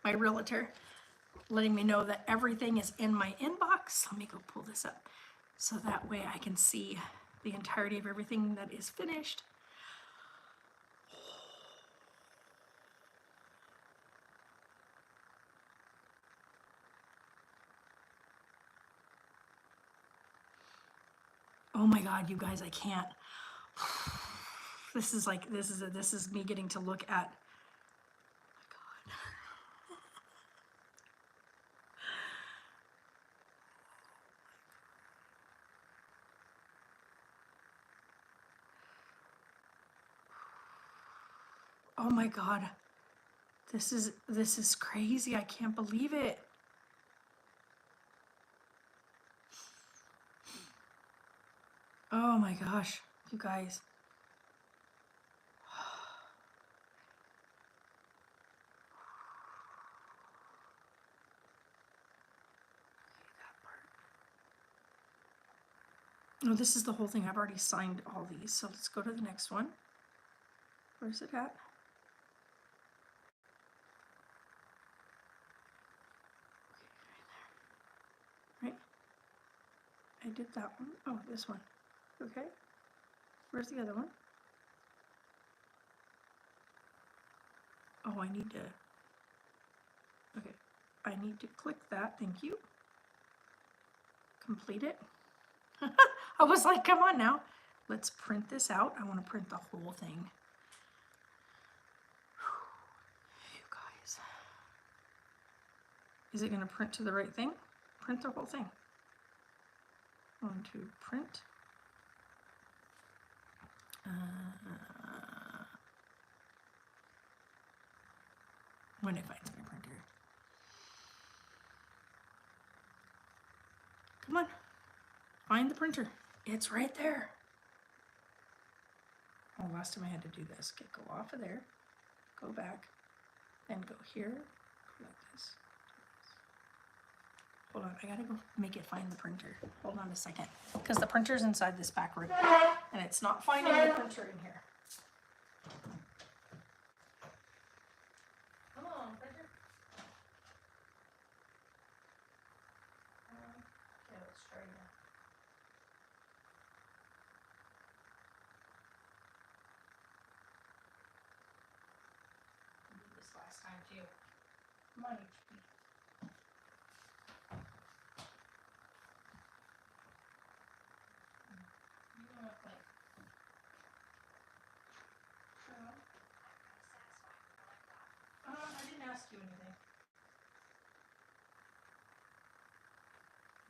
my realtor, letting me know that everything is in my inbox. Let me go pull this up so that way I can see the entirety of everything that is finished. Oh my God, you guys, I can't. This is like, this is me getting to look at, oh my God. This is crazy. I can't believe it. Oh my gosh, you guys. Oh, this is the whole thing. I've already signed all these. So let's go to the next one. Where's it at? Right. I did that one. Oh, this one. Okay. Where's the other one? Oh, I need to. Okay. I need to click that. Thank you. Complete it. I was like, come on now. Let's print this out. I want to print the whole thing. You guys. Is it going to print to the right thing? Print the whole thing. I want to print. When it finds my printer. Come on. Find the printer. It's right there. Oh, last time I had to do this. Okay, go off of there. Go back. Then go here. Like this. Hold on, I gotta go make it find the printer. Hold on a second. Because the printer's inside this back room. And it's not finding the printer in here. Come on, printer. Okay, let's try again. I did this last time too. Come on, HP. You wanna play? I didn't ask you anything.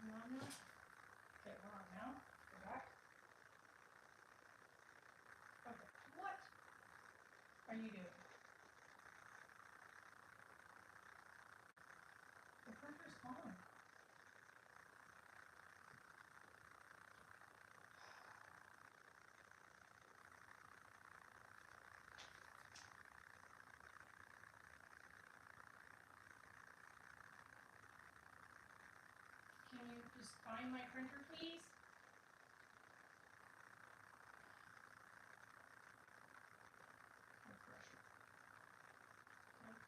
You on now? Okay, we're on now. Go back. Okay, what are you doing? The printer's gone. Can you just find my printer, please? No pressure. Okay.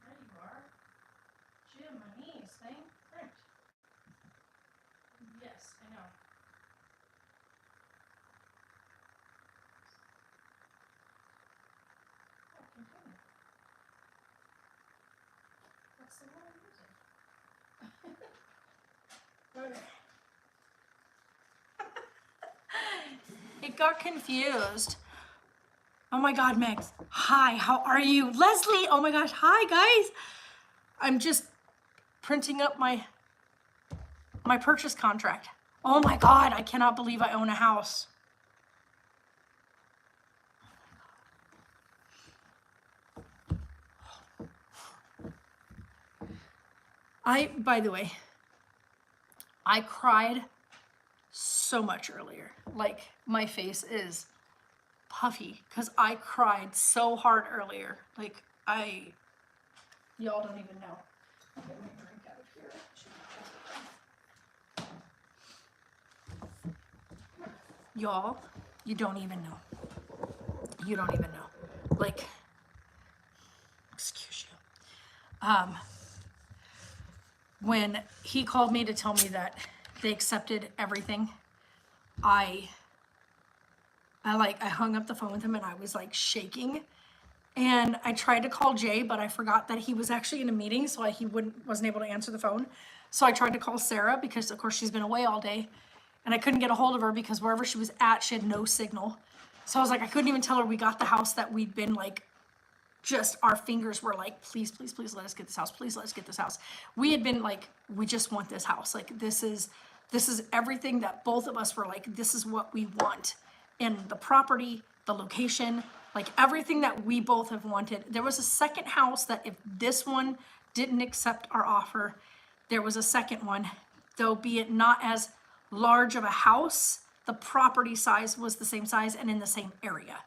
There you are. Jim, my knees, thing. Print. Yes, I know. Oh, continue. That's the one I'm using. Okay. It got confused. Oh my God, Megs. Hi, how are you? Leslie, oh my gosh, hi guys. I'm just printing up my purchase contract. Oh my God, I cannot believe I own a house. By the way, I cried so much earlier. Like, my face is puffy because I cried so hard earlier. Like, y'all don't even know. Okay, let me drink out of here. Y'all, You don't even know. You don't even know. Like, excuse you. When he called me to tell me that they accepted everything, I hung up the phone with him and I was like shaking. And I tried to call Jay, but I forgot that he was actually in a meeting, so he wasn't able to answer the phone. So I tried to call Sarah because, of course, she's been away all day, and I couldn't get a hold of her because wherever she was at, she had no signal. So I was like, I couldn't even tell her we got the house that we'd been like, just our fingers were like, please, please, please let us get this house. Please let us get this house. We had been like, we just want this house. Like this is everything that both of us were like, this is what we want. And the property, the location, like everything that we both have wanted. There was a second house that if this one didn't accept our offer, there was a second one, though be it not as large of a house, the property size was the same size and in the same area.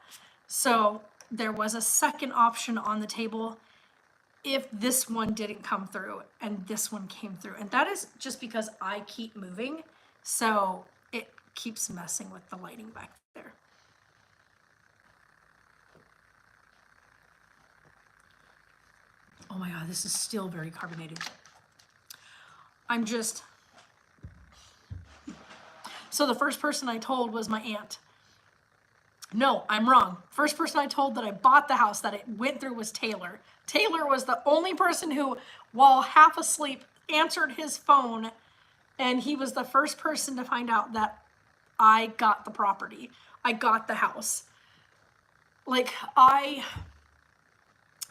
So there was a second option on the table if this one didn't come through and this one came through. And that is just because I keep moving, so it keeps messing with the lighting back there. Oh my God, this is still very carbonated. So the first person I told was my aunt. No, I'm wrong. First person I told that I bought the house that it went through was Taylor. Taylor was the only person who, while half asleep, answered his phone, and he was the first person to find out that I got the property. I got the house. Like,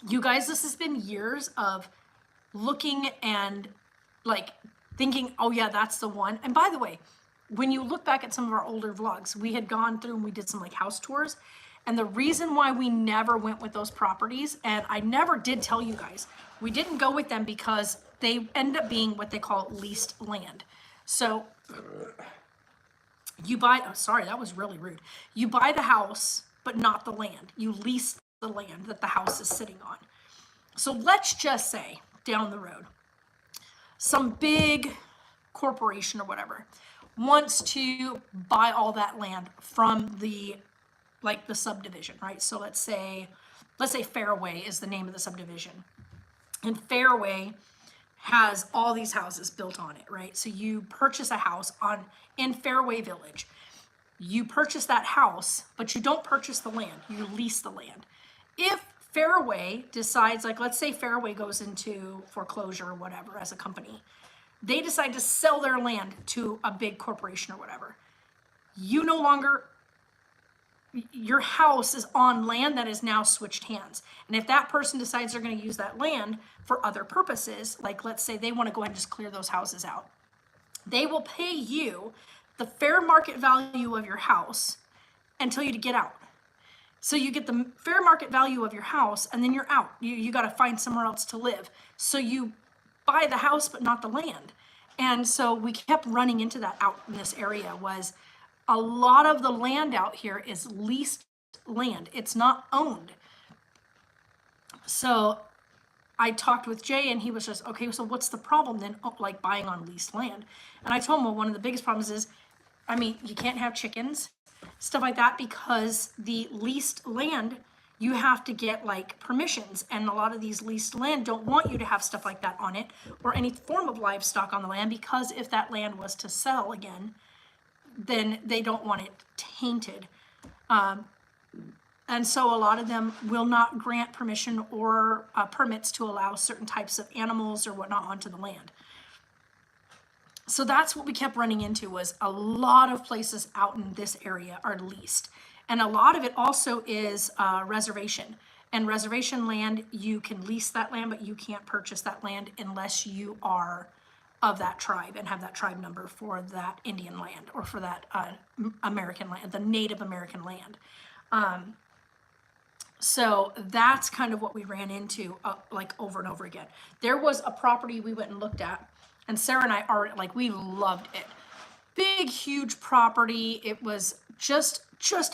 you guys, this has been years of looking and like thinking, oh yeah, that's the one. And by the way, when you look back at some of our older vlogs, we had gone through and we did some like house tours. And the reason why we never went with those properties, and I never did tell you guys, we didn't go with them because they end up being what they call leased land. So you buy, oh, sorry, that was really rude. You buy the house, but not the land. You lease the land that the house is sitting on. So let's just say down the road, some big corporation or whatever wants to buy all that land from the subdivision, right? So let's say Fairway is the name of the subdivision. And Fairway has all these houses built on it, right? So you purchase a house in Fairway Village. You purchase that house, but you don't purchase the land, you lease the land. If Fairway decides, like let's say Fairway goes into foreclosure or whatever as a company, they decide to sell their land to a big corporation or whatever, you no longer, your house is on land that is now switched hands. And if that person decides they're going to use that land for other purposes, like let's say they want to go ahead and just clear those houses out, they will pay you the fair market value of your house until you get out. So you get the fair market value of your house and then you're out. You got to find somewhere else to live. So you buy the house, but not the land. And so we kept running into that out in this area. Was a lot of the land out here is leased land. It's not owned. So I talked with Jay and he was just, okay, so what's the problem then, like buying on leased land? And I told him, well, one of the biggest problems is, I mean, you can't have chickens, stuff like that, because the leased land, you have to get like permissions, and a lot of these leased land don't want you to have stuff like that on it or any form of livestock on the land, because if that land was to sell again, then they don't want it tainted. And so a lot of them will not grant permission or permits to allow certain types of animals or whatnot onto the land. So that's what we kept running into, was a lot of places out in this area are leased. And a lot of it also is reservation. And reservation land, you can lease that land, but you can't purchase that land unless you are of that tribe and have that tribe number for that Indian land or for that American land, the Native American land. So that's kind of what we ran into like over and over again. There was a property we went and looked at, and Sarah and I are like, we loved it. Big, huge property. It was just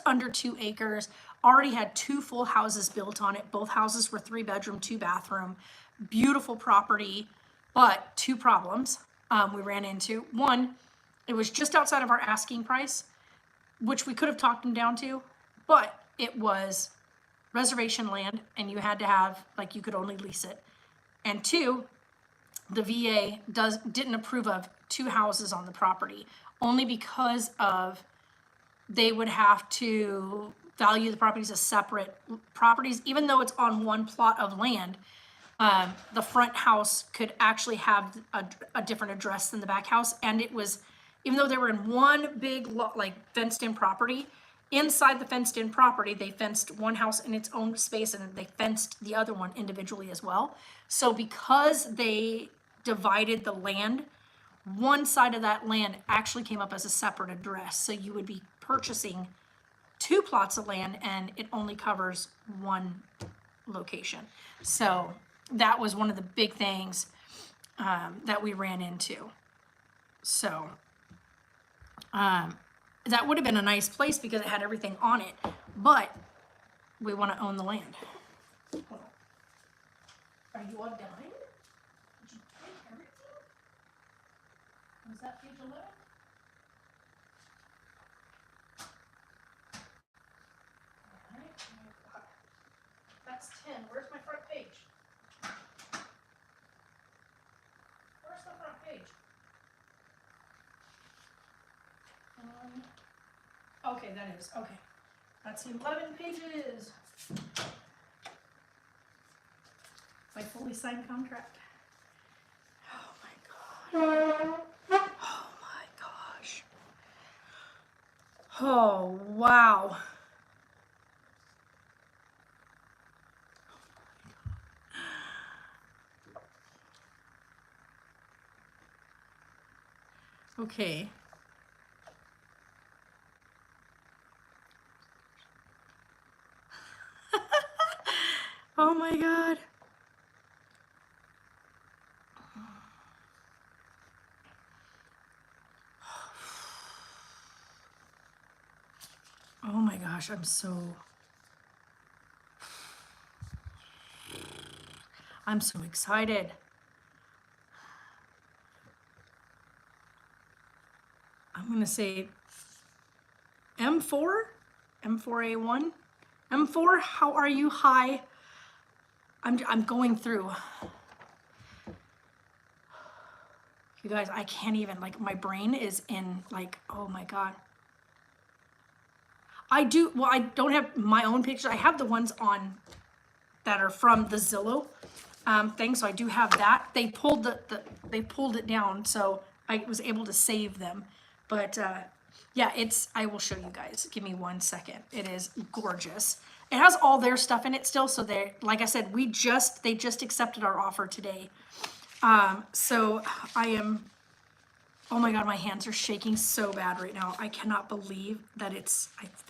under 2 acres. Already had 2 full houses built on it. Both houses were 3-bedroom, 2-bathroom. Beautiful property, but 2 problems we ran into. One, it was just outside of our asking price. which we could have talked them down to, but it was reservation land and you had to have, like, you could only lease it. And two, the VA didn't approve of 2 houses on the property, only because of they would have to value the properties as separate properties, even though it's on one plot of land. The front house could actually have a different address than the back house, and it was, even though they were in one big lot, like fenced in property, inside the fenced in property, they fenced one house in its own space and they fenced the other one individually as well. So because they divided the land, one side of that land actually came up as a separate address. So you would be purchasing 2 plots of land and it only covers one location. So that was one of the big things that we ran into. So that would have been a nice place because it had everything on it, but we want to own the land. Are you all done? Did you take everything? Was that page 11? That's 10. Where's my front page? Where's the front page? Okay, that is. Okay. That's 11 pages. My fully signed contract. Oh my God. Oh my gosh. Oh, wow. Okay. Oh my God. Oh my gosh, I'm so excited. I'm gonna say M4, M4A1, M4. How are you? Hi. I'm going through. You guys, I can't even, like, my brain is in, like, oh my God. I do, well, I don't have my own pictures. I have the ones on that are from the Zillow thing, so I do have that. They pulled they pulled it down, so I was able to save them. But yeah, I will show you guys. Give me 1 second. It is gorgeous. It has all their stuff in it still, so they, like I said, they just accepted our offer today. So I am, oh my God, my hands are shaking so bad right now. I cannot believe that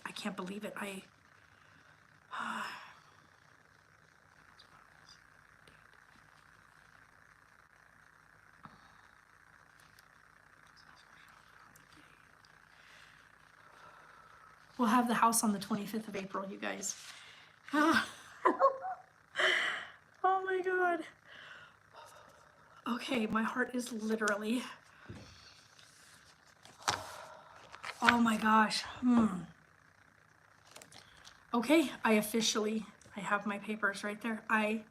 I can't believe it. We'll have the house on the 25th of April, you guys. Oh my God. Okay, my heart is literally, oh my gosh. Okay, I have my papers right there. I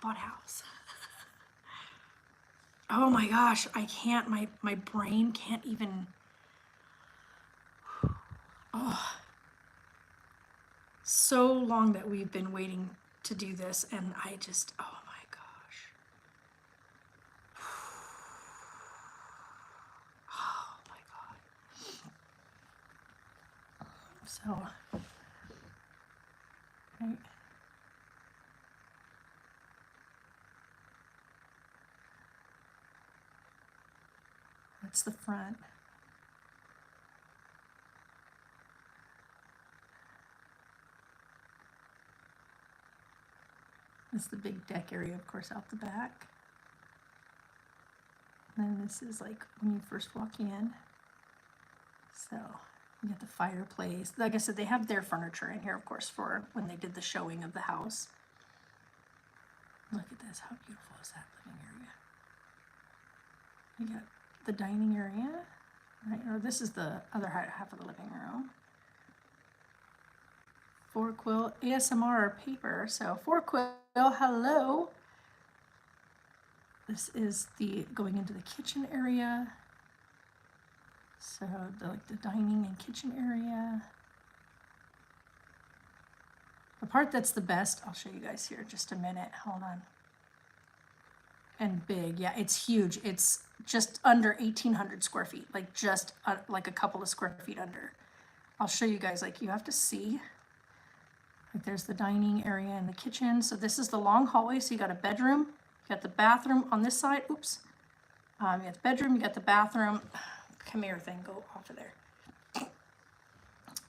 bought a house. Oh my gosh, I can't, my brain can't even, oh. So long that we've been waiting to do this, and I just, oh my gosh. Oh my God. So, right. That's the front. This is the big deck area, of course, out the back. And then this is like when you first walk in. So you get the fireplace. Like I said, they have their furniture in here, of course, for when they did the showing of the house. Look at this. How beautiful is that living area? You got the dining area, right? Or this is the other half of the living room. Four Quill ASMR paper. So Four Quill, hello. This is the going into the kitchen area. So like the dining and kitchen area. The part that's the best, I'll show you guys here in just a minute. Hold on. And big, yeah, it's huge. It's just under 1,800 square feet, like just like a couple of square feet under. I'll show you guys, like you have to see. Like there's the dining area and the kitchen. So this is the long hallway. So you got a bedroom, you got the bathroom on this side. Oops. You got the bedroom, you got the bathroom. Come here thing, go off of there.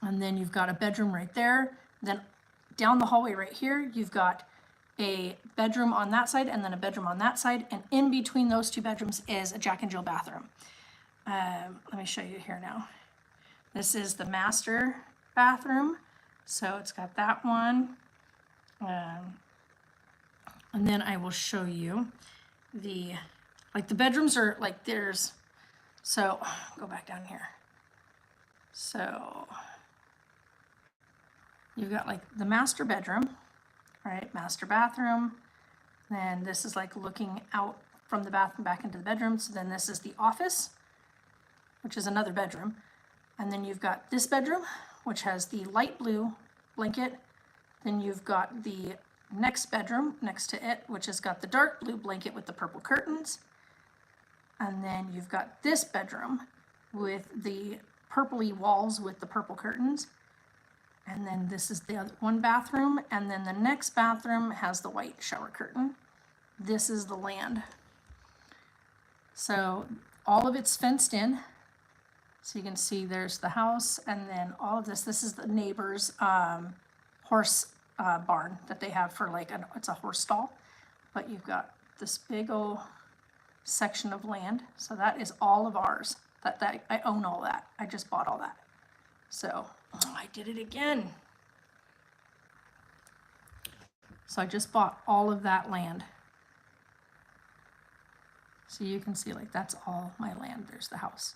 And then you've got a bedroom right there. Then down the hallway right here, you've got a bedroom on that side and then a bedroom on that side. And in between those two bedrooms is a Jack and Jill bathroom. Let me show you here now. This is the master bathroom. So it's got that one. And then I will show you the bedrooms are like there's, so go back down here. So you've got like the master bedroom, right? Master bathroom. Then this is like looking out from the bathroom back into the bedroom. So then this is the office, which is another bedroom. And then you've got this bedroom, which has the light blue blanket. Then you've got the next bedroom next to it, which has got the dark blue blanket with the purple curtains. And then you've got this bedroom with the purpley walls with the purple curtains. And then this is the other one bathroom. And then the next bathroom has the white shower curtain. This is the land. So all of it's fenced in. So you can see there's the house and then all of this. This is the neighbor's horse barn that they have for like, it's a horse stall. But you've got this big old section of land. So that is all of ours. That I own all that. I just bought all that. So I did it again. So I just bought all of that land. So you can see like that's all my land. There's the house.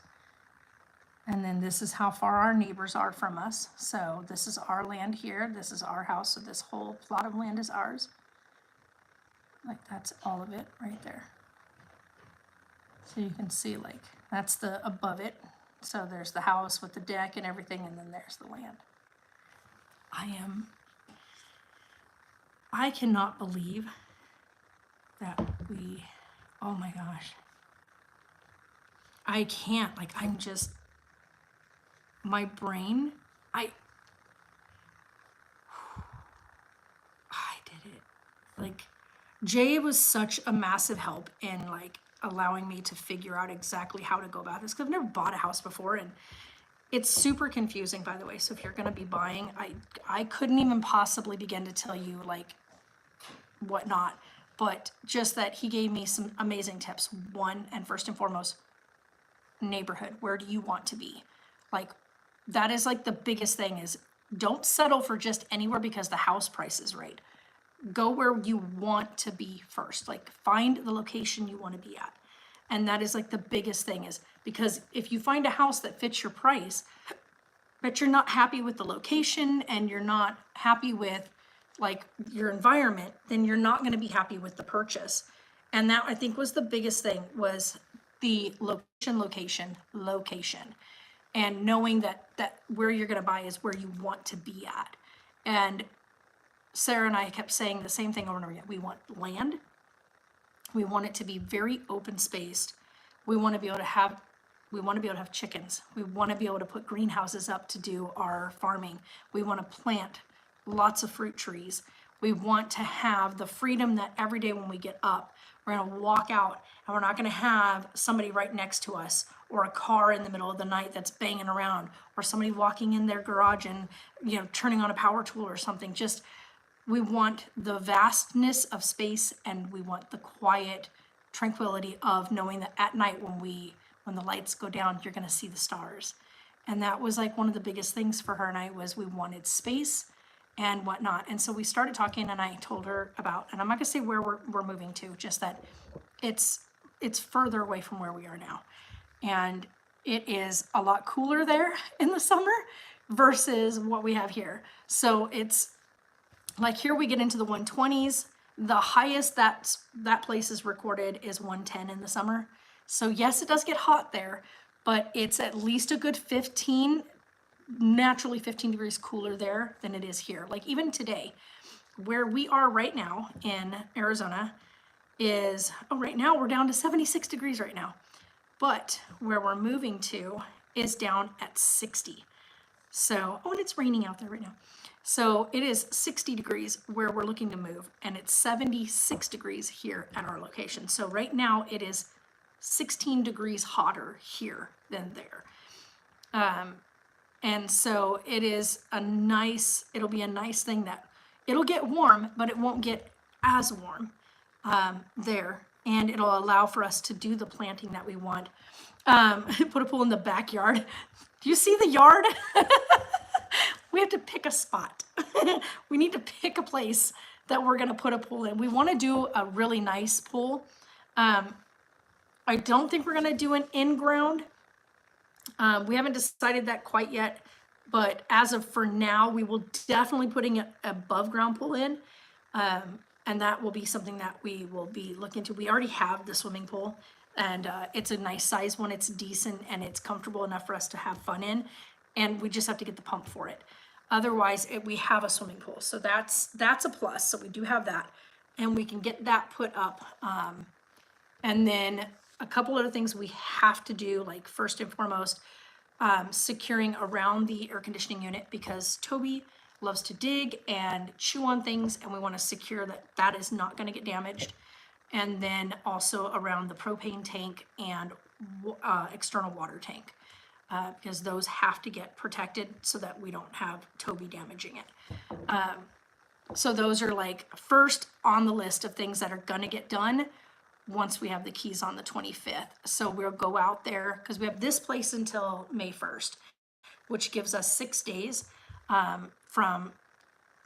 And then this is how far our neighbors are from us. So this is our land here. This is our house. So this whole plot of land is ours. Like that's all of it right there. So you can see like that's the above it. So there's the house with the deck and everything, and then there's the land. I cannot believe that oh my gosh. I can't, like I'm just, my brain, I did it. Like Jay was such a massive help in like allowing me to figure out exactly how to go about this, because I've never bought a house before, and it's super confusing, by the way. So if you're going to be buying, I couldn't even possibly begin to tell you like whatnot, but just that he gave me some amazing tips. One, and first and foremost, neighborhood. Where do you want to be? Like that is like the biggest thing is don't settle for just anywhere because the house price is right. Go where you want to be first. Like find the location you want to be at. And that is like the biggest thing is because if you find a house that fits your price, but you're not happy with the location and you're not happy with like your environment, then you're not going to be happy with the purchase. And that I think was the biggest thing was the location. And knowing that where you're going to buy is where you want to be at. And Sarah and I kept saying the same thing over and over again. We want land. We want it to be very open spaced. We want to be able to have chickens. We want to be able to put greenhouses up to do our farming. We want to plant lots of fruit trees. We want to have the freedom that every day when we get up, we're going to walk out and we're not going to have somebody right next to us or a car in the middle of the night that's banging around or somebody walking in their garage and, turning on a power tool or something. Just, we want the vastness of space and we want the quiet tranquility of knowing that at night when the lights go down, you're going to see the stars. And that was like one of the biggest things for her and I was we wanted space and whatnot. And so we started talking and I told her about, and I'm not gonna say where we're moving to, just that it's further away from where we are now. And it is a lot cooler there in the summer versus what we have here. So it's like here we get into the 120s. The highest that place is recorded is 110 in the summer. So yes, it does get hot there, but it's at least a good 15, naturally 15 degrees cooler there than it is here. Like even today, where we are right now in Arizona is, oh, right now we're down to 76 degrees right now. But where we're moving to is down at 60. So, oh, and it's raining out there right now. So it is 60 degrees where we're looking to move, and it's 76 degrees here at our location. So right now it is 16 degrees hotter here than there. And so it is it'll be a nice thing that it'll get warm, but it won't get as warm there. And it'll allow for us to do the planting that we want. Put a pool in the backyard. Do you see the yard? We have to pick a spot. We need to pick a place that we're gonna put a pool in. We wanna do a really nice pool. I don't think we're gonna do an in-ground. We haven't decided that quite yet, but as of for now, we will definitely putting an above ground pool in. And that will be something that we will be looking to. We already have the swimming pool, and it's a nice size one. It's decent and it's comfortable enough for us to have fun in, and we just have to get the pump for it. Otherwise, we have a swimming pool, so that's a plus. So we do have that, and we can get that put up. And then a couple other things we have to do, like first and foremost, securing around the air conditioning unit, because Toby loves to dig and chew on things, and we want to secure that that is not going to get damaged. And then also around the propane tank and external water tank, because those have to get protected so that we don't have Toby damaging it. So those are like first on the list of things that are going to get done once we have the keys on the 25th. So we'll go out there because we have this place until May 1st, which gives us 6 days from,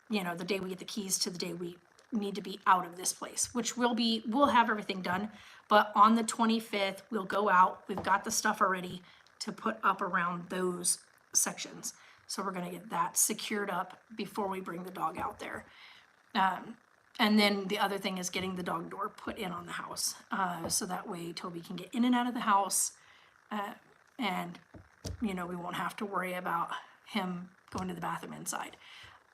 the day we get the keys to the day we need to be out of this place, which we'll have everything done. But on the 25th, we'll go out. We've got the stuff already to put up around those sections. So we're going to get that secured up before we bring the dog out there. And then the other thing is getting the dog door put in on the house. So that way Toby can get in and out of the house. And, we won't have to worry about him going to the bathroom inside.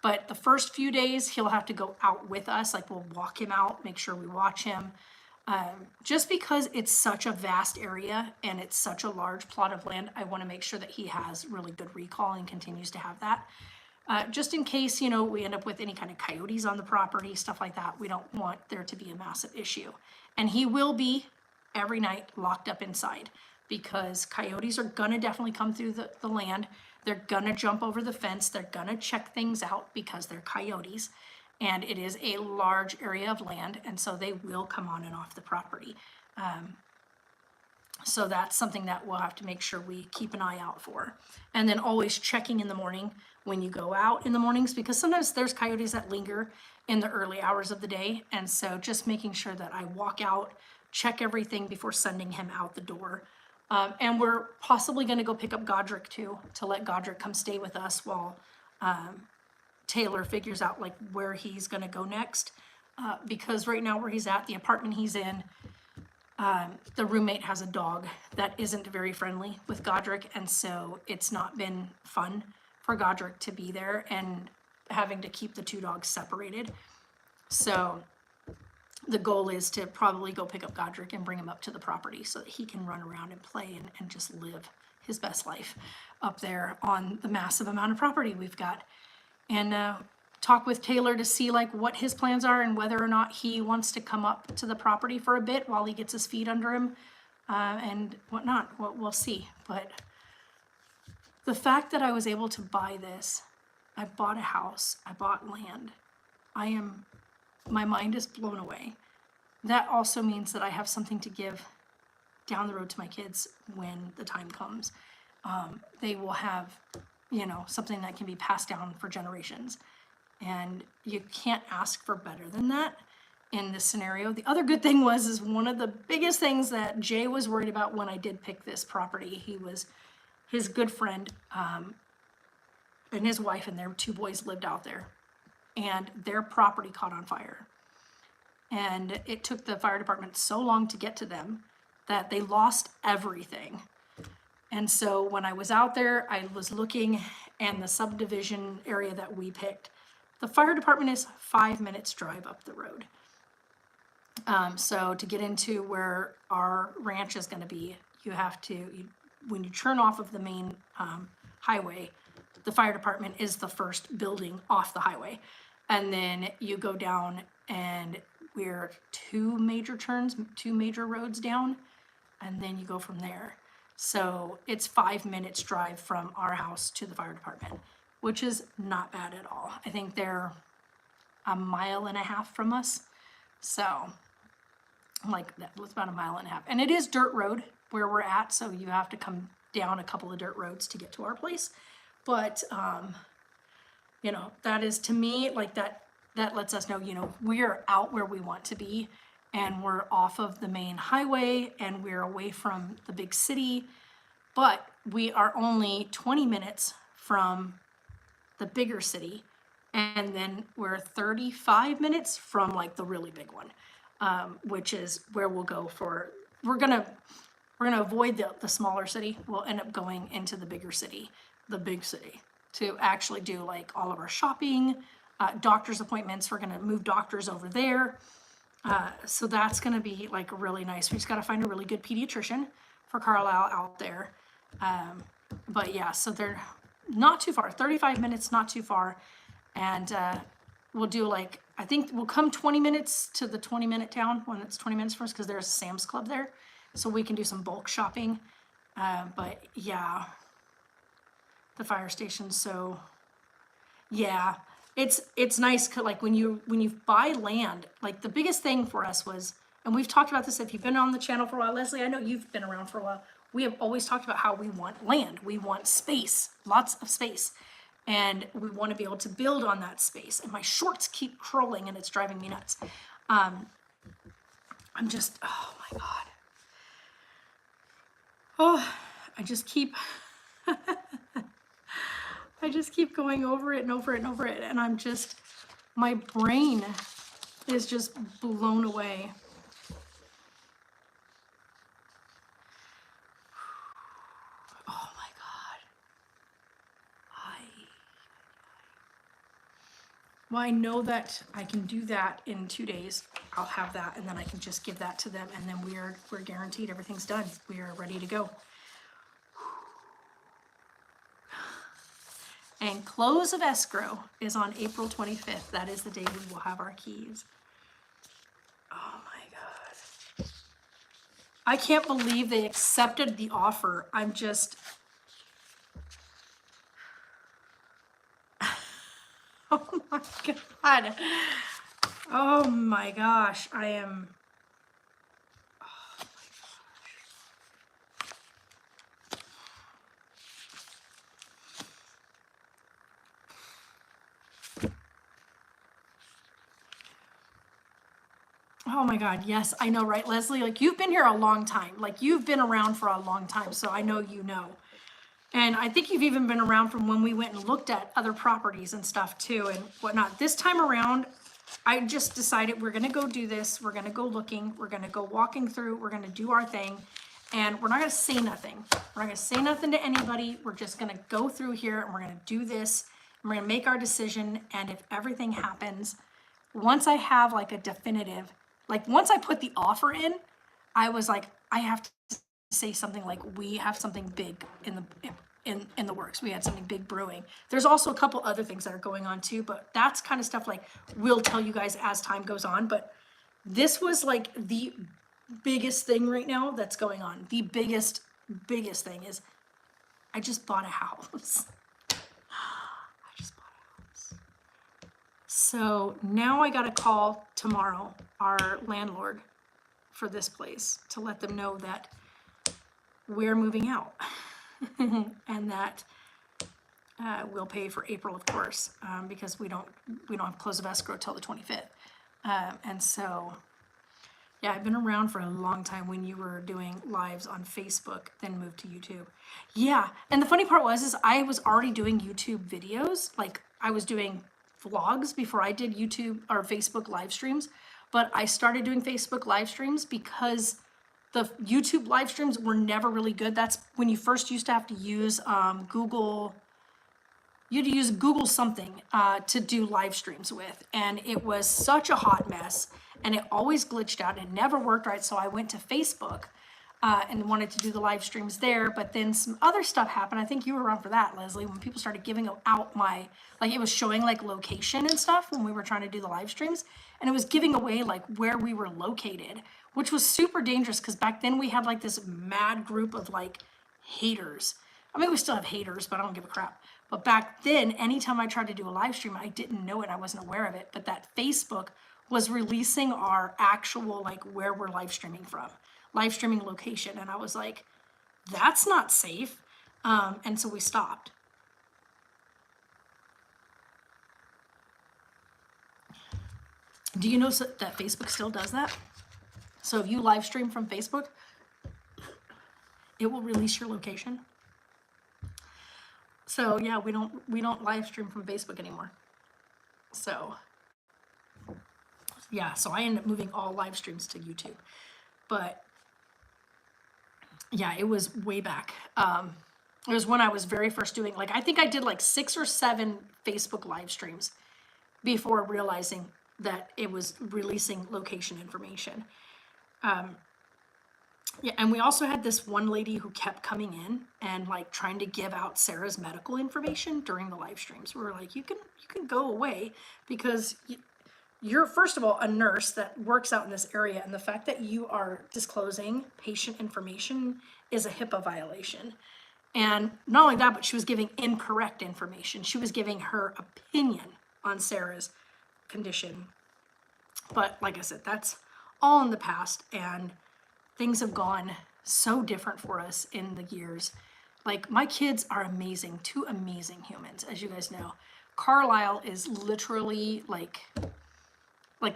But the first few days, he'll have to go out with us. Like we'll walk him out, make sure we watch him. Just because it's such a vast area and it's such a large plot of land, I want to make sure that he has really good recall and continues to have that. Just in case, we end up with any kind of coyotes on the property, stuff like that. We don't want there to be a massive issue. And he will be every night locked up inside, because coyotes are going to definitely come through the land. They're going to jump over the fence. They're going to check things out because they're coyotes. And it is a large area of land, and so they will come on and off the property. So that's something that we'll have to make sure we keep an eye out for. And then always checking in the morning when you go out in the mornings, because sometimes there's coyotes that linger in the early hours of the day. And so just making sure that I walk out, check everything before sending him out the door. And we're possibly going to go pick up Godric too, to let Godric come stay with us while Taylor figures out like where he's going to go next. Because right now where he's at, the apartment he's in, the roommate has a dog that isn't very friendly with Godric, and so it's not been fun for Godric to be there and having to keep the two dogs separated. So the goal is to probably go pick up Godric and bring him up to the property so that he can run around and play and just live his best life up there on the massive amount of property we've got. And talk with Taylor to see like what his plans are and whether or not he wants to come up to the property for a bit while he gets his feet under him and whatnot. We'll see. But the fact that I was able to buy this, I bought a house, I bought land, my mind is blown away. That also means that I have something to give down the road to my kids when the time comes. They will have, something that can be passed down for generations. And you can't ask for better than that in this scenario. The other good thing is one of the biggest things that Jay was worried about when I did pick this property. His good friend and his wife and their 2 boys lived out there, and their property caught on fire. And it took the fire department so long to get to them that they lost everything. And so when I was out there, I was looking, and the subdivision area that we picked, the fire department is 5 minutes drive up the road. So to get into where our ranch is going to be, you have to, when you turn off of the main highway, the fire department is the first building off the highway. And then you go down, and we're 2 major roads down, and then you go from there. So it's 5 minutes drive from our house to the fire department, which is not bad at all. I think they're 1.5 miles from us. So like that was about 1.5 miles. And it is dirt road where we're at, so you have to come down a couple of dirt roads to get to our place. But you know, that is, to me, like that lets us know, you know, we're out where we want to be, and we're off of the main highway, and we're away from the big city, but we are only 20 minutes from the bigger city, and then we're 35 minutes from like the really big one, which is where we'll go for, we're gonna avoid the smaller city. We'll end up going into the bigger city, the big city, to actually do like all of our shopping, doctor's appointments. We're gonna move doctors over there. So that's gonna be like really nice. We just gotta find a really good pediatrician for Carlisle out there. But yeah, so they're not too far, 35 minutes, not too far. And we'll do like, I think we'll come 20 minutes to the 20-minute town when it's 20 minutes from us, because there's a Sam's Club there. So we can do some bulk shopping. But yeah, the fire station. So yeah, it's nice. 'Cause like when you buy land, like the biggest thing for us was, and we've talked about this if you've been on the channel for a while, Leslie, I know you've been around for a while. We have always talked about how we want land. We want space, lots of space. And we want to be able to build on that space. And my shorts keep curling, and it's driving me nuts. I'm just, oh my God. Oh, I just keep going over it and over it and over it. And I'm just, my brain is just blown away. Oh my God. Well, I know that I can do that in 2 days. I'll have that, and then I can just give that to them, and then we're guaranteed everything's done. We are ready to go. And close of escrow is on April 25th. That is the day we will have our keys. Oh my God. I can't believe they accepted the offer. I'm just, oh my God. Oh my gosh. I am, oh my God, yes, I know, right, Leslie? Like, you've been here a long time. Like, you've been around for a long time, so I know you know. And I think you've even been around from when we went and looked at other properties and stuff too and whatnot. This time around, I just decided we're gonna go do this. We're gonna go looking. We're gonna go walking through. We're gonna do our thing. And we're not gonna say nothing. We're not gonna say nothing to anybody. We're just gonna go through here, and we're gonna do this. And we're gonna make our decision. And if everything happens, once I have like a definitive, like once I put the offer in, I was like, I have to say something like, we have something big in the works. We had something big brewing. There's also a couple other things that are going on too, but that's kind of stuff like we'll tell you guys as time goes on. But this was like the biggest thing right now that's going on. The biggest thing is I just bought a house. I just bought a house. So now I got to call tomorrow our landlord for this place to let them know that we're moving out and that we'll pay for April, of course, because we don't have close of escrow till the 25th. And so Yeah, I've been around for a long time when you were doing lives on Facebook, then moved to YouTube. Yeah, and the funny part was is I was already doing YouTube videos, like I was doing vlogs before I did YouTube or Facebook live streams, but I started doing Facebook live streams because the YouTube live streams were never really good. That's when you first used to have to use Google, you had to use Google something to do live streams with. And it was such a hot mess and it always glitched out and never worked right. So I went to Facebook and wanted to do the live streams there. But then some other stuff happened. I think you were around for that, Leslie, when people started giving out my, like it was showing like location and stuff when we were trying to do the live streams. And it was giving away like where we were located, which was super dangerous because back then we had like this mad group of like haters. I mean, we still have haters, but I don't give a crap. But back then, anytime I tried to do a live stream, I didn't know it. I wasn't aware of it. But that Facebook was releasing our actual, like, where we're live streaming from, live streaming location. And I was like, that's not safe. And so we stopped. Do you know that Facebook still does that? So if you live stream from Facebook, it will release your location. So yeah, we don't live stream from Facebook anymore. So yeah, so I ended up moving all live streams to YouTube. But yeah, it was way back. It was when I was very first doing, like, I think I did like 6 or 7 Facebook live streams before realizing that it was releasing location information. Yeah, and we also had this one lady who kept coming in and like trying to give out Sarah's medical information during the live streams. We were like, you can go away because you're first of all a nurse that works out in this area, and the fact that you are disclosing patient information is a HIPAA violation. And not only that, but she was giving incorrect information. She was giving her opinion on Sarah's condition. But like I said, that's all in the past, and things have gone so different for us in the years. Like, my kids are amazing, 2 amazing humans, as you guys know. Carlisle is literally like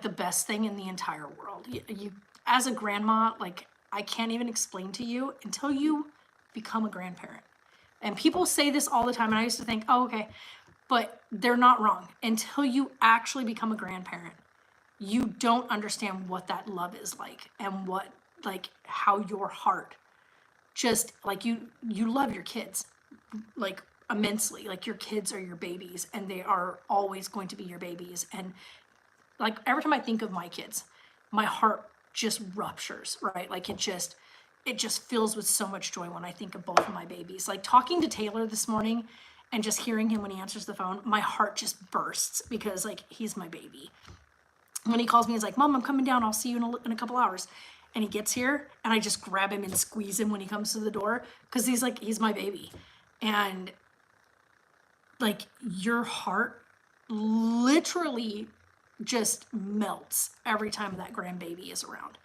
the best thing in the entire world. You as a grandma, like, I can't even explain to you until you become a grandparent. And people say this all the time, and I used to think, oh, okay, but they're not wrong. Until you actually become a grandparent, you don't understand what that love is like, and what, like, how your heart just, like, you love your kids like immensely. Like, your kids are your babies, and they are always going to be your babies. And like, every time I think of my kids, my heart just ruptures, right? Like, it just fills with so much joy when I think of both of my babies. Like, talking to Taylor this morning and just hearing him when he answers the phone, my heart just bursts because, like, he's my baby. When he calls me, he's like, Mom, I'm coming down. I'll see you in a couple hours. And he gets here, and I just grab him and squeeze him when he comes to the door because he's my baby. And like, your heart literally just melts every time that grandbaby is around.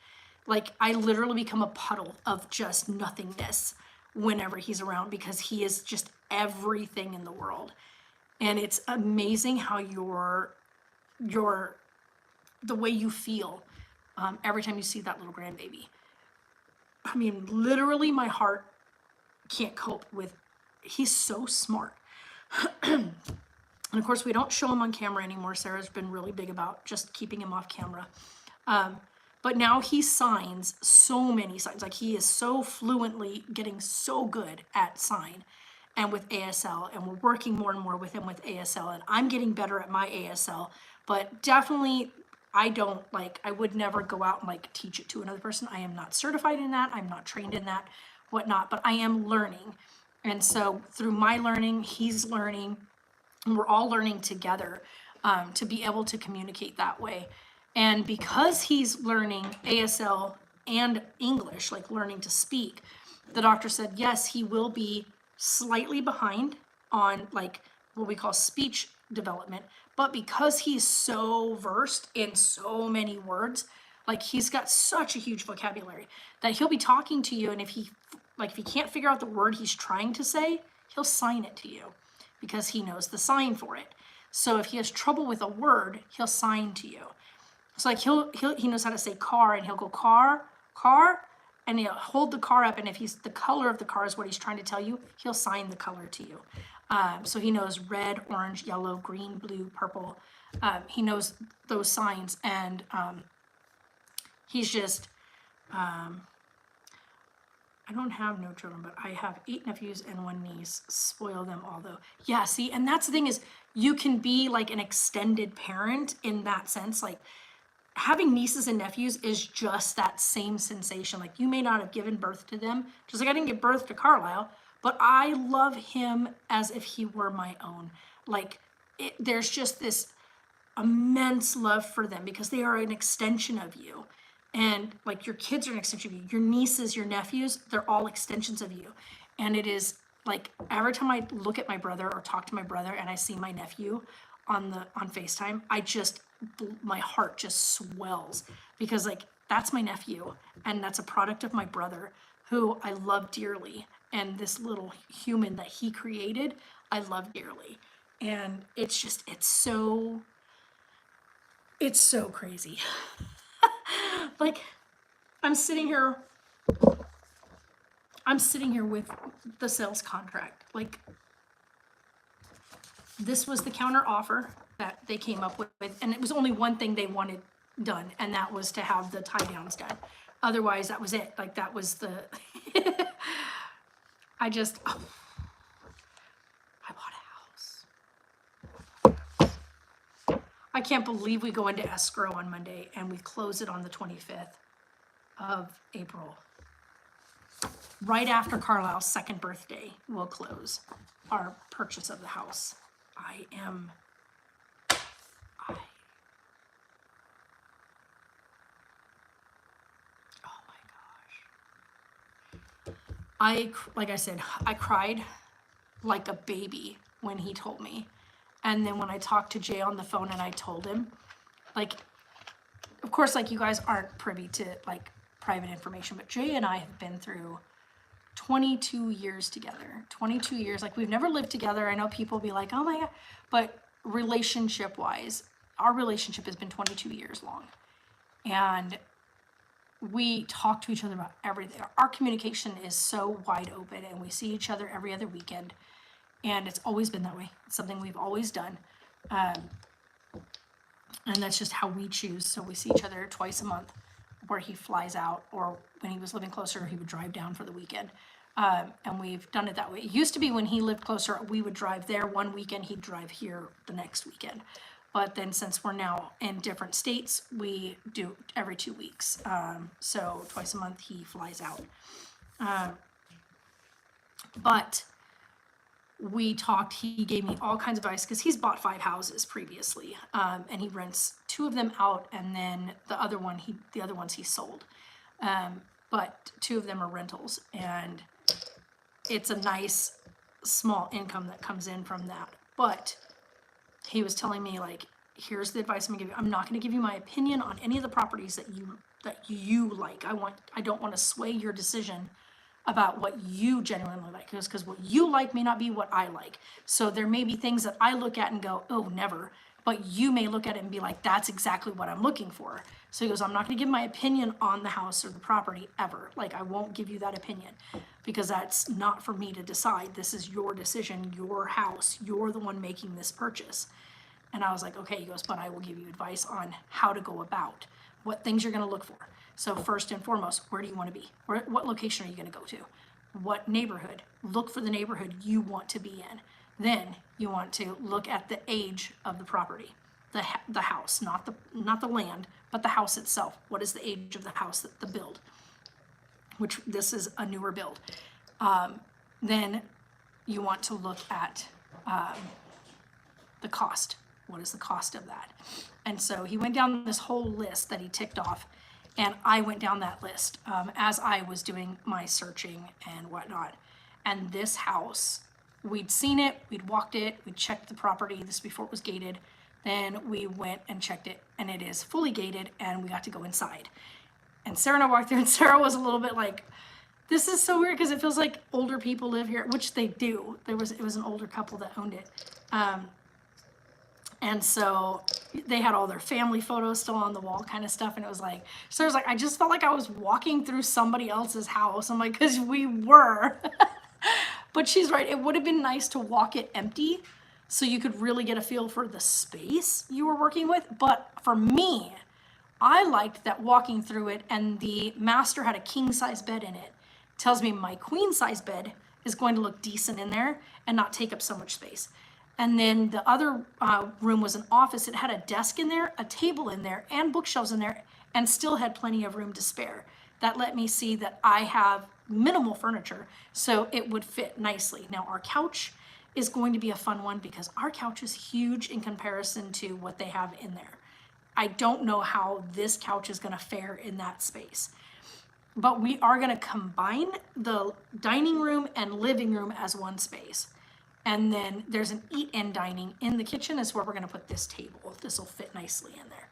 Like, I literally become a puddle of just nothingness whenever he's around because he is just everything in the world. And it's amazing how the way you feel every time you see that little grandbaby. I mean, literally, my heart can't cope with. He's so smart. And of course, we don't show him on camera anymore. Sarah's been really big about just keeping him off camera. But now he signs so many signs. Like, he is so fluently getting so good at sign and with ASL, and we're working more and more with him with ASL, and I'm getting better at my ASL. But definitely, I would never go out and like teach it to another person. I am not certified in that. I'm not trained in that, whatnot, but I am learning. And so through my learning, he's learning, and we're all learning together to be able to communicate that way. And because he's learning ASL and English, like learning to speak, the doctor said, yes, he will be slightly behind on like what we call speech development. But because he's so versed in so many words, like, he's got such a huge vocabulary that he'll be talking to you, and if he can't figure out the word he's trying to say, he'll sign it to you because he knows the sign for it. So if he has trouble with a word, he'll sign to you. So like he knows how to say car, and he'll go car, car, and he'll hold the car up, and if the color of the car is what he's trying to tell you, he'll sign the color to you. So he knows red, orange, yellow, green, blue, purple. He knows those signs, and he's just, I don't have no children, but I have 8 nephews and 1 niece. Spoil them all though. Yeah, see, and that's the thing is, you can be like an extended parent in that sense. Like, having nieces and nephews is just that same sensation. Like, you may not have given birth to them, just like I didn't give birth to Carlisle, but I love him as if he were my own. Like, there's just this immense love for them because they are an extension of you. And like, your kids are an extension of you. Your nieces, your nephews, they're all extensions of you. And it is like, every time I look at my brother or talk to my brother and I see my nephew on FaceTime, my heart just swells, because like, that's my nephew, and that's a product of my brother who I love dearly. And this little human that he created, I love dearly. And it's so crazy. Like, I'm sitting here with the sales contract. Like, this was the counter offer that they came up with, and it was only one thing they wanted done, and that was to have the tie downs done. Otherwise, that was it. Like, that was the I bought a house. I can't believe we go into escrow on Monday and we close it on the 25th of April. Right after Carlisle's 2nd birthday, we'll close our purchase of the house. Oh my gosh. Like I said, I cried like a baby when he told me. And then when I talked to Jay on the phone and I told him, like, of course, like, you guys aren't privy to like private information, but Jay and I have been through 22 years together. 22 years. Like, we've never lived together. I know people be like, oh my God, but relationship wise, our relationship has been 22 years long. And we talk to each other about everything. Our communication is so wide open, and we see each other every other weekend. And it's always been that way. It's something we've always done. And that's just how we choose. So we see each other twice a month, where he flies out, or when he was living closer, he would drive down for the weekend. And we've done it that way. It used to be when he lived closer, we would drive there one weekend, he'd drive here the next weekend. But then since we're now in different states, we do every 2 weeks. So twice a month he flies out. But we talked, he gave me all kinds of advice, because he's bought 5 houses previously, and he rents 2 of them out, and then the other ones he sold. But 2 of them are rentals, and it's a nice small income that comes in from that. But he was telling me, like, here's the advice I'm gonna give you. I'm not gonna give you my opinion on any of the properties that you like. I don't want to sway your decision about what you genuinely like, because what you like may not be what I like. So there may be things that I look at and go, oh, never. But you may look at it and be like, that's exactly what I'm looking for. So he goes, I'm not going to give my opinion on the house or the property ever. Like, I won't give you that opinion, because that's not for me to decide. This is your decision, your house. You're the one making this purchase. And I was like, okay. He goes, but I will give you advice on how to go about, what things you're going to look for. So first and foremost, where do you want to be? What location are you going to go to? What neighborhood? Look for the neighborhood you want to be in. Then you want to look at the age of the property, the house, not the land, but the house itself. What is the age of the house, the build? Which this is a newer build. Then you want to look at the cost. What is the cost of that? And so he went down this whole list that he ticked off, and I went down that list as I was doing my searching and whatnot. And this house, we'd seen it, we'd walked it, we'd checked the property, this before it was gated. Then we went and checked it, and it is fully gated, and we got to go inside. And Sarah and I walked through, and Sarah was a little bit like, this is so weird, because it feels like older people live here, which they do. It was an older couple that owned it. And so they had all their family photos still on the wall kind of stuff. And it was like, so it was like, I just felt like I was walking through somebody else's house. I'm like, because we were. But she's right. It would have been nice to walk it empty so you could really get a feel for the space you were working with. But for me, I liked that walking through it, and the master had a king size bed in it. Tells me my queen size bed is going to look decent in there and not take up so much space. And then the other room was an office. It had a desk in there, a table in there, and bookshelves in there, and still had plenty of room to spare. That let me see that I have minimal furniture, so it would fit nicely. Now our couch is going to be a fun one because our couch is huge in comparison to what they have in there. I don't know how this couch is going to fare in that space. But we are going to combine the dining room and living room as one space. And then there's an eat-in dining in the kitchen is where we're going to put this table. This will fit nicely in there.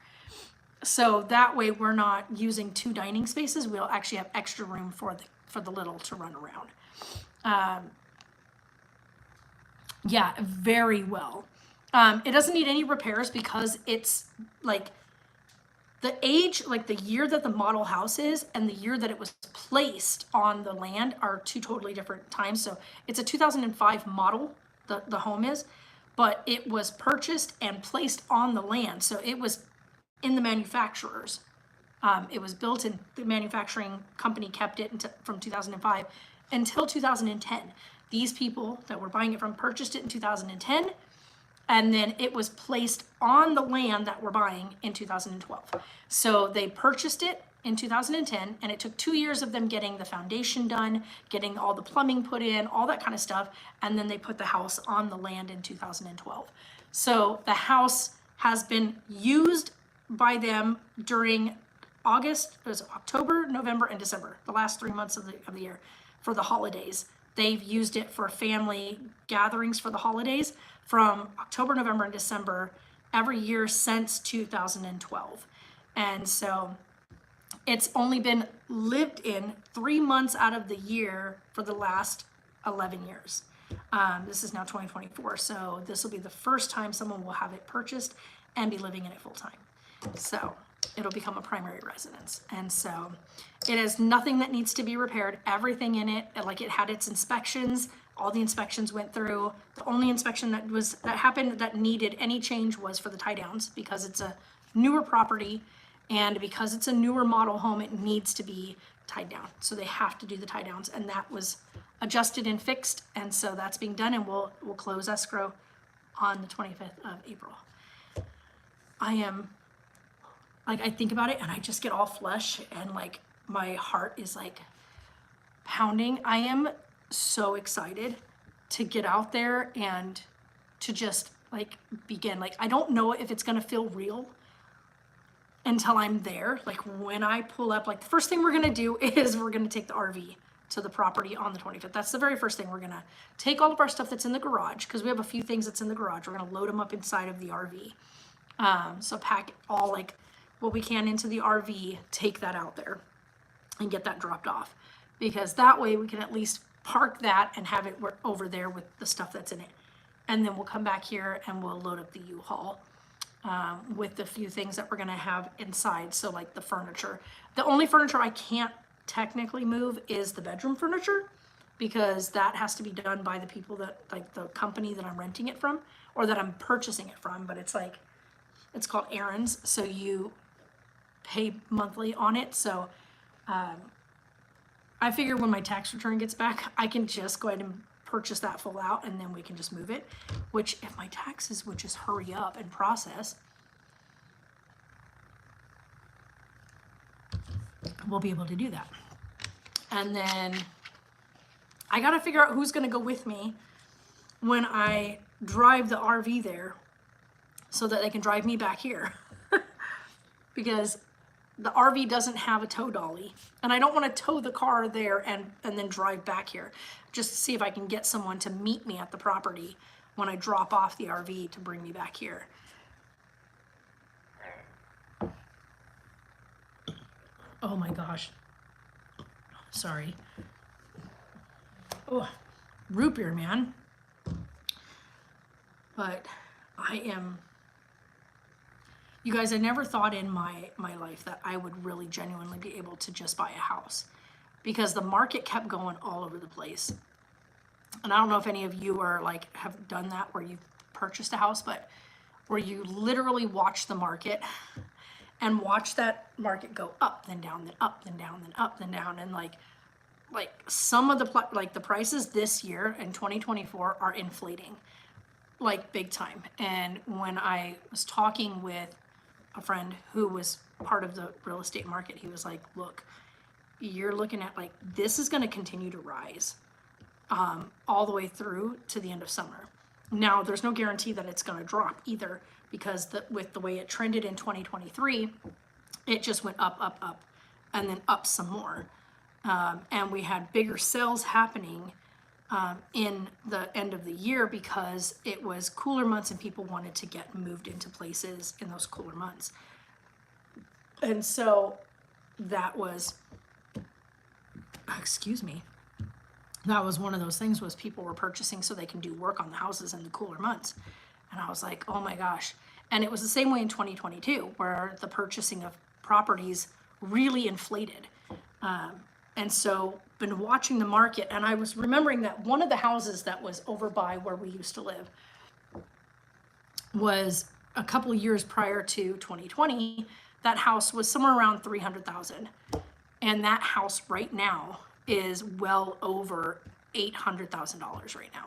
So that way we're not using 2 dining spaces. We'll actually have extra room for the little to run around. Yeah, very well. It doesn't need any repairs because it's like the age, like the year that the model house is and the year that it was placed on the land are 2 totally different times. So it's a 2005 model, the home is, but it was purchased and placed on the land. So it was in the manufacturers. It was built in the manufacturing company kept it from 2005 until 2010. These people that were buying it from purchased it in 2010, and then it was placed on the land that we're buying in 2012. So they purchased it in 2010, and it took 2 years of them getting the foundation done, getting all the plumbing put in, all that kind of stuff, and then they put the house on the land in 2012. So the house has been used by them during August, it was October, November, and December, the last 3 months of the year for the holidays. They've used it for family gatherings for the holidays from October, November, and December every year since 2012. And so it's only been lived in 3 months out of the year for the last 11 years. This is now 2024, so this will be the first time someone will have it purchased and be living in it full time. So it'll become a primary residence. And so it has nothing that needs to be repaired. Everything in it, like it had its inspections, all the inspections went through. The only inspection that happened that needed any change was for the tie downs because it's a newer property and because it's a newer model home, it needs to be tied down. So they have to do the tie downs, and that was adjusted and fixed. And so that's being done, and we'll close escrow on the 25th of April. I am like, I think about it and I just get all flush and like my heart is like pounding. I am so excited to get out there and to just like begin. Like, I don't know if it's going to feel real until I'm there. Like when I pull up, like the first thing we're going to do is we're going to take the RV to the property on the 25th. That's the very first thing. We're going to take all of our stuff that's in the garage because we have a few things that's in the garage. We're going to load them up inside of the RV. So pack all like what we can into the RV, take that out there and get that dropped off, because that way we can at least park that and have it over there with the stuff that's in it. And then we'll come back here and we'll load up the U-Haul with the few things that we're going to have inside. So like the furniture, the only furniture I can't technically move is the bedroom furniture, because that has to be done by the people that, like the company that I'm renting it from or that I'm purchasing it from. But it's like, it's called Aaron's, so you pay monthly on it. So I figure when my tax return gets back, I can just go ahead and purchase that full out, and then we can just move it. Which, if my taxes would just hurry up and process, we'll be able to do that. And then I got to figure out who's going to go with me when I drive the RV there, so that they can drive me back here. Because the RV doesn't have a tow dolly, and I don't want to tow the car there and then drive back here. Just to see if I can get someone to meet me at the property when I drop off the RV to bring me back here. Oh my gosh. Sorry. Oh, root beer, man. But I am You guys, I never thought in my life that I would really genuinely be able to just buy a house, because the market kept going all over the place. And I don't know if any of you are like have done that where you've purchased a house, but where you literally watch the market and watch that market go up, then down, then up, then down, then up, then down, and like some of the like the prices this year in 2024 are inflating like big time. And when I was talking with a friend who was part of the real estate market, he was like, look, you're looking at like this is going to continue to rise all the way through to the end of summer. Now, there's no guarantee that it's going to drop either, because with the way it trended in 2023, it just went up, up, up, and then up some more. And we had bigger sales happening in the end of the year because it was cooler months and people wanted to get moved into places in those cooler months. And so that was, excuse me, that was one of those things, was people were purchasing so they can do work on the houses in the cooler months. And I was like, oh my gosh. And it was the same way in 2022, where the purchasing of properties really inflated. And so been watching the market, and I was remembering that one of the houses that was over by where we used to live was a couple of years prior to 2020, that house was somewhere around 300,000. And that house right now is well over $800,000 right now.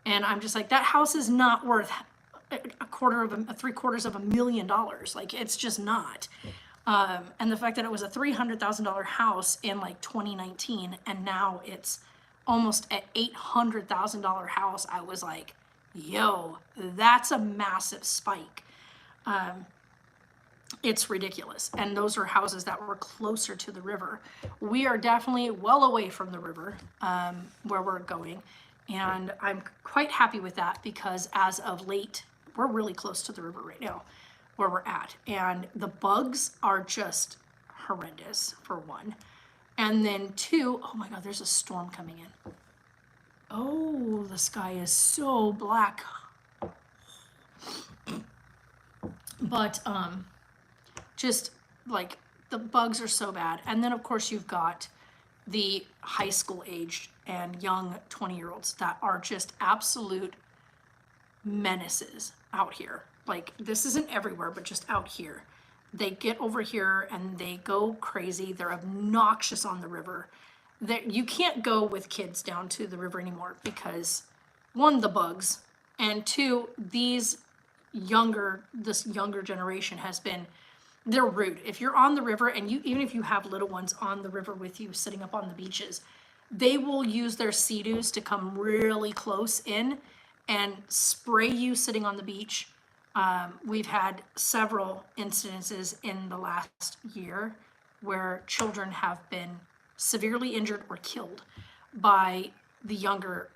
And I'm just like, that house is not worth $750,000 of $1,000,000. Like, it's just not. And the fact that it was a $300,000 house in like 2019, and now it's almost an $800,000 house, I was like, yo, that's a massive spike. It's ridiculous. And those are houses that were closer to the river. We are definitely well away from the river where we're going. And I'm quite happy with that, because as of late, we're really close to the river right now where we're at. And the bugs are just horrendous, for one. And then two, oh my God, there's a storm coming in. Oh, the sky is so black. But just like the bugs are so bad. And then of course you've got the high school aged and young 20-year-olds that are just absolute menaces out here. Like, this isn't everywhere, but just out here. They get over here and they go crazy. They're obnoxious on the river. You can't go with kids down to the river anymore because, one, the bugs, and two, this younger generation has been, they're rude. If you're on the river, and even if you have little ones on the river with you sitting up on the beaches, they will use their Sea-Doos to come really close in and spray you sitting on the beach. We've had several incidences in the last year where children have been severely injured or killed by the younger,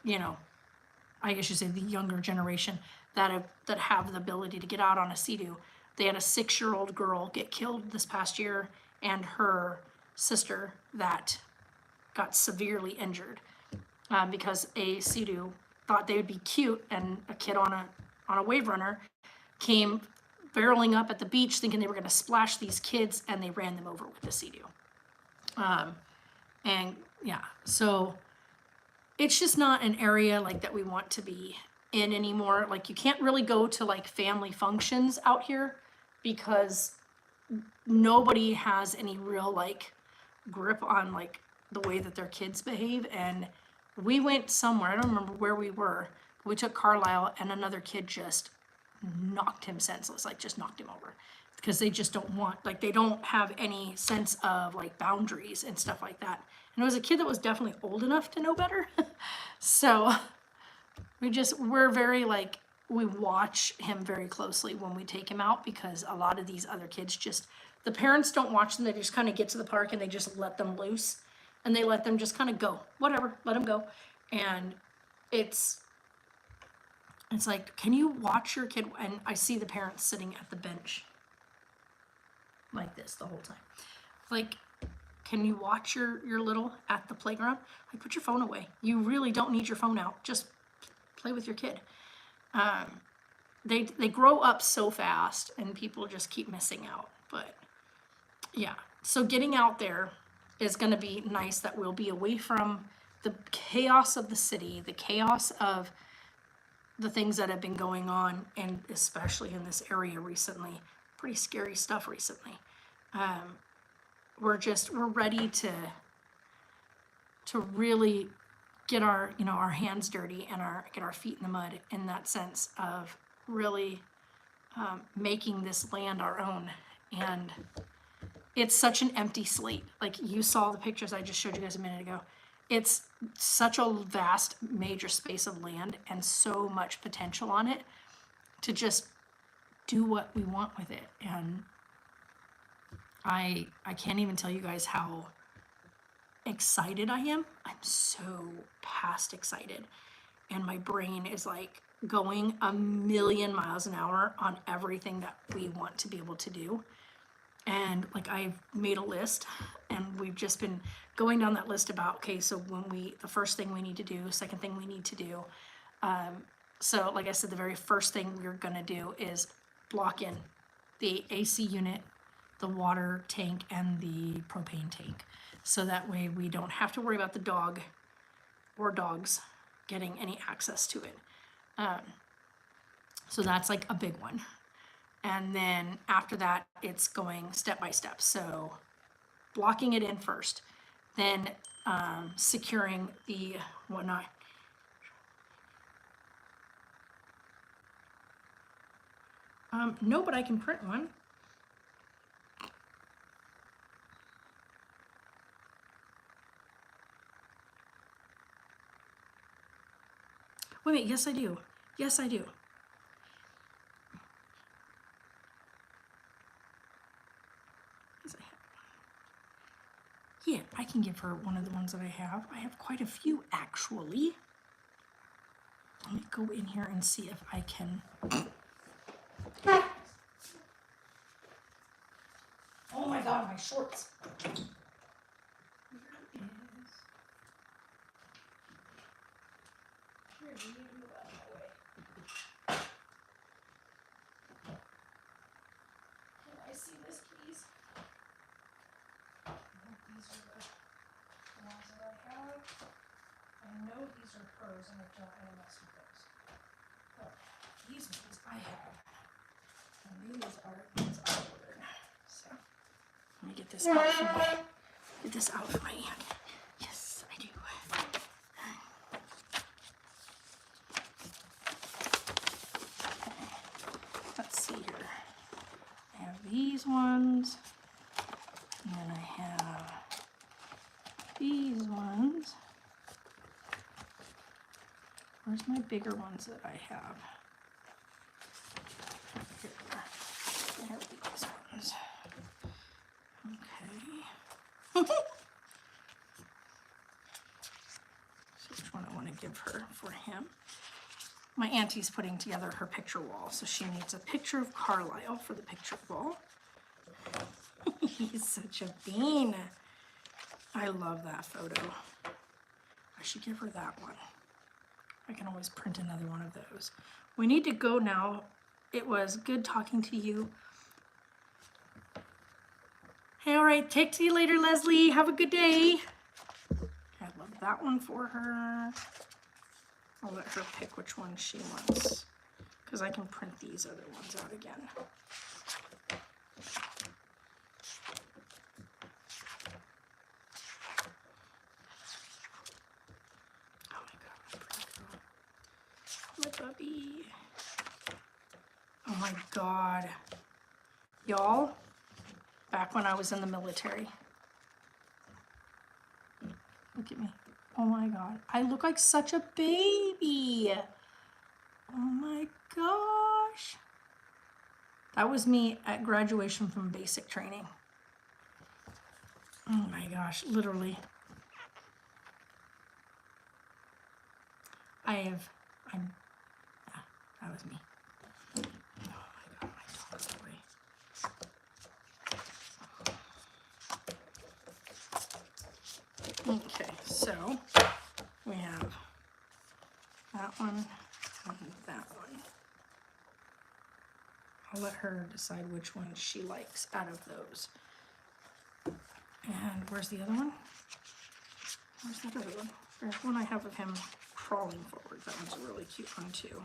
I guess you say the younger generation that have the ability to get out on a Sea-Doo. They had a 6-year-old girl get killed this past year, and her sister that got severely injured because a Sea-Doo thought they would be cute, and a kid on a wave runner came barreling up at the beach thinking they were going to splash these kids, and they ran them over with the Sea-Doo. And yeah, so it's just not an area like that we want to be in anymore. Like, you can't really go to like family functions out here because nobody has any real like grip on like the way that their kids behave. And we went somewhere, I don't remember where we were, but we took Carlisle, and another kid just knocked him senseless, like just knocked him over, because they just don't want, like, they don't have any sense of like boundaries and stuff like that. And it was a kid that was definitely old enough to know better. So we're very like, we watch him very closely when we take him out, because a lot of these other kids just, the parents don't watch them. They just kind of get to the park and they just let them loose, and they let them just kind of go, whatever, let them go. And it's like, can you watch your kid? And I see the parents sitting at the bench like this the whole time. Like, can you watch your little at the playground? Like, put your phone away. You really don't need your phone out. Just play with your kid. they grow up so fast and people just keep missing out. But yeah, so getting out there is going to be nice, that we'll be away from the chaos of the city, the chaos of the things that have been going on, and especially in this area recently, pretty scary stuff recently. We're ready to really get our, you know, our hands dirty and get our feet in the mud, in that sense of really making this land our own. And it's such an empty slate. Like you saw the pictures I just showed you guys a minute ago. It's such a vast, major space of land and so much potential on it to just do what we want with it. And I can't even tell you guys how excited I am. I'm so past excited. And my brain is like going a million miles an hour on everything that we want to be able to do. And like I've made a list, and we've just been going down that list about, okay, so the first thing we need to do, second thing we need to do. So like I said, the very first thing we're gonna do is block in the AC unit, the water tank, and the propane tank. So that way we don't have to worry about the dog or dogs getting any access to it. So that's like a big one. And then after that, it's going step by step. So blocking it in first, then securing the whatnot. No, but I can print one. Wait a minute, yes I do. Yes I do. Yeah, I can give her one of the ones that I have. I have quite a few, actually. Let me go in here and see if I can. Oh my God, my shorts. And I've done AMS with those. But these ones I have. And these are ones I ordered. So let me get this out of my hand. Yes, I do. Let's see here. I have these ones. And then I have these ones. Where's my bigger ones that I have? Here. I have these ones. Okay. So which one I want to give her for him? My auntie's putting together her picture wall, so she needs a picture of Carlisle for the picture wall. He's such a bean. I love that photo. I should give her that one. I can always print another one of those. We need to go now. It was good talking to you. Hey, all right, take to you later, Leslie. Have a good day. I love that one for her. I'll let her pick which one she wants, because I can print these other ones out again. My puppy. Oh my God. Y'all, back when I was in the military. Look at me. Oh my God. I look like such a baby. Oh my gosh. That was me at graduation from basic training. Oh my gosh, literally. That was me. Oh my God, my dog's away. Okay, so we have that one and that one. I'll let her decide which one she likes out of those. And where's the other one? Where's that other one? There's one I have of him crawling forward. That one's a really cute one too.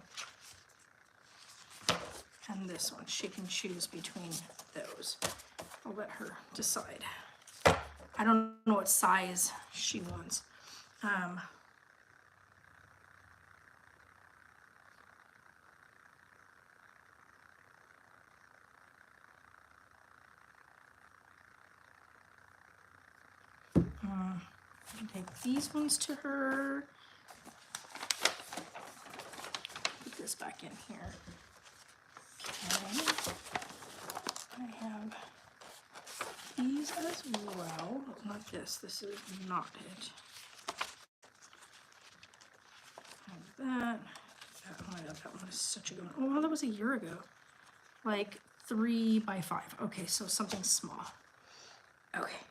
And this one, she can choose between those. I'll let her decide. I don't know what size she wants. Take these ones to her. Put this back in here. Okay. I have these as well. Not this. This is not it. That. Oh my god, that one is such a good one. Oh, wow, that was a year ago. Like 3 by 5. Okay, so something small. Okay.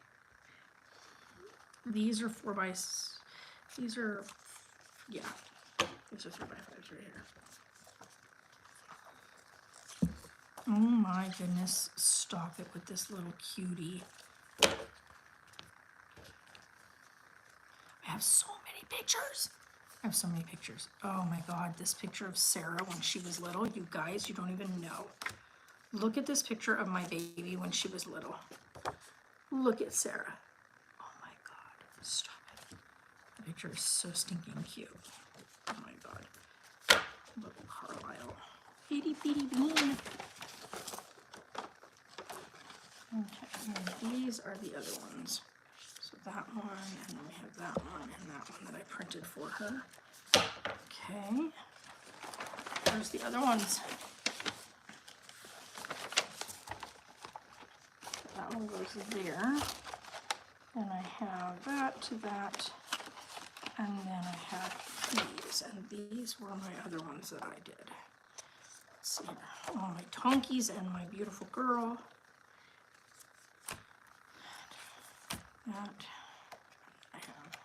These are 4 by. These are, yeah. These are 3 by 5s right here. Oh my goodness! Stop it with this little cutie. I have so many pictures. I have so many pictures. Oh my god, this picture of Sarah when she was little. You guys, you don't even know. Look at this picture of my baby when she was little. Look at Sarah. Stop it. The picture is so stinking cute. Oh my god. Little Carlisle. Itty bitty bean. Okay, and these are the other ones. So that one, and then we have that one, and that one that I printed for her. Okay. There's the other ones. That one goes there. And I have that to that, and then I have these, and these were my other ones that I did. Let's see here. All my Tonkies and my beautiful girl. That I have.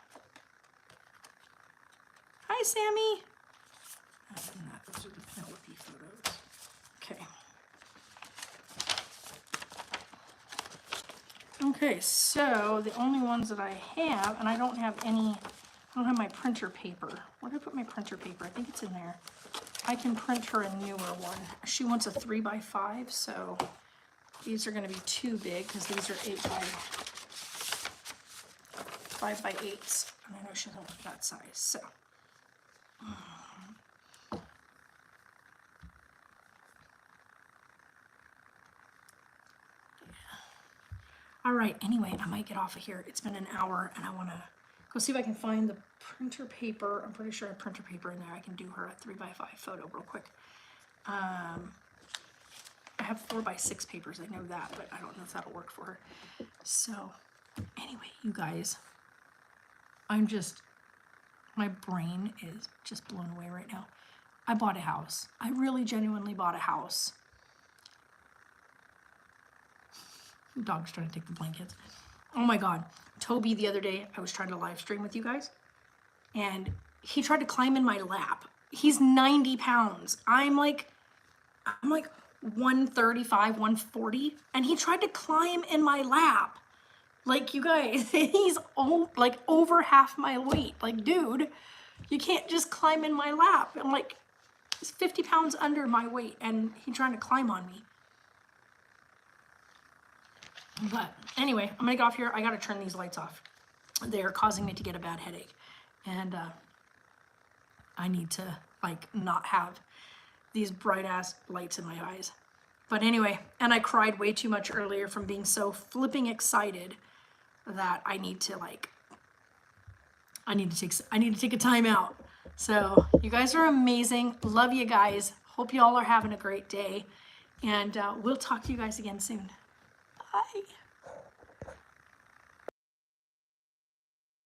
Hi, Sammy. And that, those are the Penelope photos. Okay. Okay, so the only ones that I have, and I don't have my printer paper. Where did I put my printer paper? I think it's in there. I can print her a newer one. She wants a 3 by 5, so these are going to be too big because these are 5 by 8s, and I know she doesn't want that size. So, all right, anyway, I might get off of here. It's been an hour, and I want to go see if I can find the printer paper. I'm pretty sure I have printer paper in there. I can do her a 3 by 5 photo real quick. I have 4 by 6 papers. I know that, but I don't know if that'll work for her. So, anyway, you guys, my brain is just blown away right now. I bought a house. I really genuinely bought a house. The dog's trying to take the blankets. Oh my God. Toby, the other day, I was trying to live stream with you guys, and he tried to climb in my lap. He's 90 pounds. I'm like 135, 140, and he tried to climb in my lap. Like, you guys, he's like over half my weight. Like, dude, you can't just climb in my lap. I'm like, he's 50 pounds under my weight, and he's trying to climb on me. But anyway, I'm gonna get off here. I gotta turn these lights off. They're causing me to get a bad headache. And I need to like not have these bright ass lights in my eyes. But anyway, and I cried way too much earlier from being so flipping excited that I need to take a time out. So you guys are amazing. Love you guys. Hope you all are having a great day. And we'll talk to you guys again soon. Bye.